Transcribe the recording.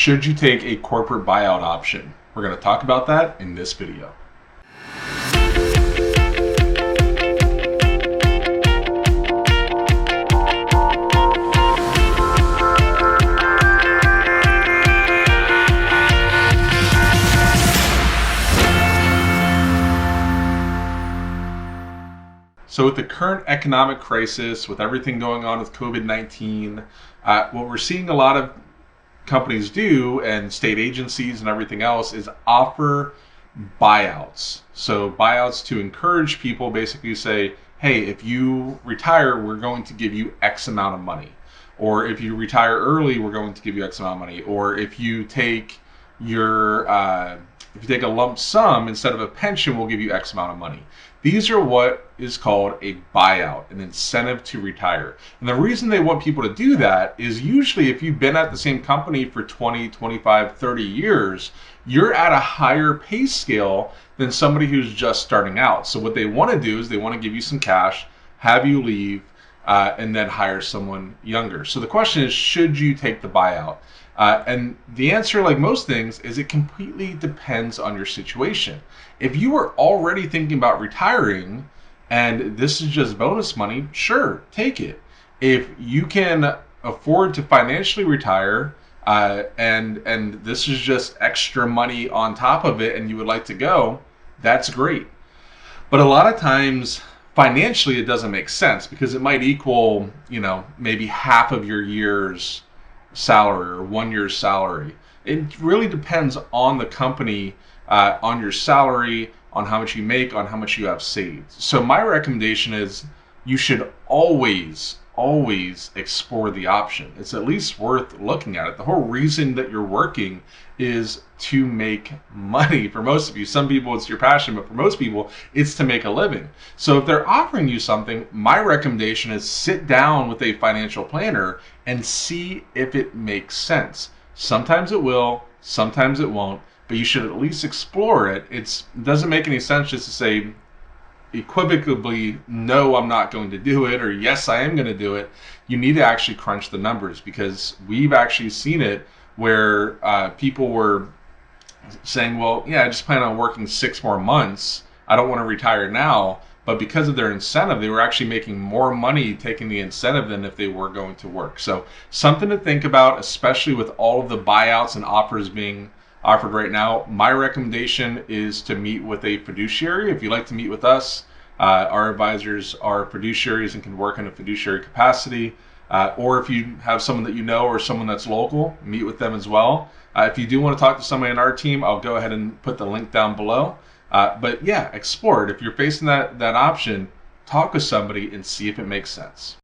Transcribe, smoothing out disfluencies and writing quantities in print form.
Should you take a corporate buyout option? We're going to talk about that in this video. So with the current economic crisis, with everything going on with COVID-19, what we're seeing a lot of companies do, and state agencies and everything else, is offer buyouts. So buyouts to encourage people, basically say, hey, if you retire, we're going to give you X amount of money. Or if you retire early, we're going to give you X amount of money. Or if you take if you take a lump sum instead of a pension, we'll give you X amount of money. These are what is called a buyout, an incentive to retire. And the reason they want people to do that is usually if you've been at the same company for 20, 25, 30 years, you're at a higher pay scale than somebody who's just starting out. So what they want to do is they want to give you some cash, have you leave, and then hire someone younger. So the question is, should you take the buyout? And the answer, like most things, is it completely depends on your situation. If you were already thinking about retiring and this is just bonus money, sure, take it. If you can afford to financially retire and this is just extra money on top of it and you would like to go, that's great. But a lot of times financially it doesn't make sense because it might equal, maybe half of your year's salary or 1 year's salary. It really depends on the company, on your salary, on how much you make, on how much you have saved. So my recommendation is you should always explore the option. It's at least worth looking at it. The whole reason that you're working is to make money. For most of you, some people it's your passion, but for most people it's to make a living. So if they're offering you something, my recommendation is sit down with a financial planner and see if it makes sense. Sometimes it will, sometimes it won't, but you should at least explore it. It doesn't make any sense just to say equivocally, no, I'm not going to do it, or yes, I am going to do it. You need to actually crunch the numbers, because we've actually seen it where people were saying, well, yeah, I just plan on working 6 more months. I don't want to retire now. But because of their incentive, they were actually making more money taking the incentive than if they were going to work. So something to think about, especially with all of the buyouts and offers being offered right now. My recommendation is to meet with a fiduciary. If you'd like to meet with us, our advisors are fiduciaries and can work in a fiduciary capacity. Or if you have someone that you know or someone that's local, meet with them as well. If you do want to talk to somebody on our team, I'll go ahead and put the link down below. But yeah, explore it. If you're facing that option, talk with somebody and see if it makes sense.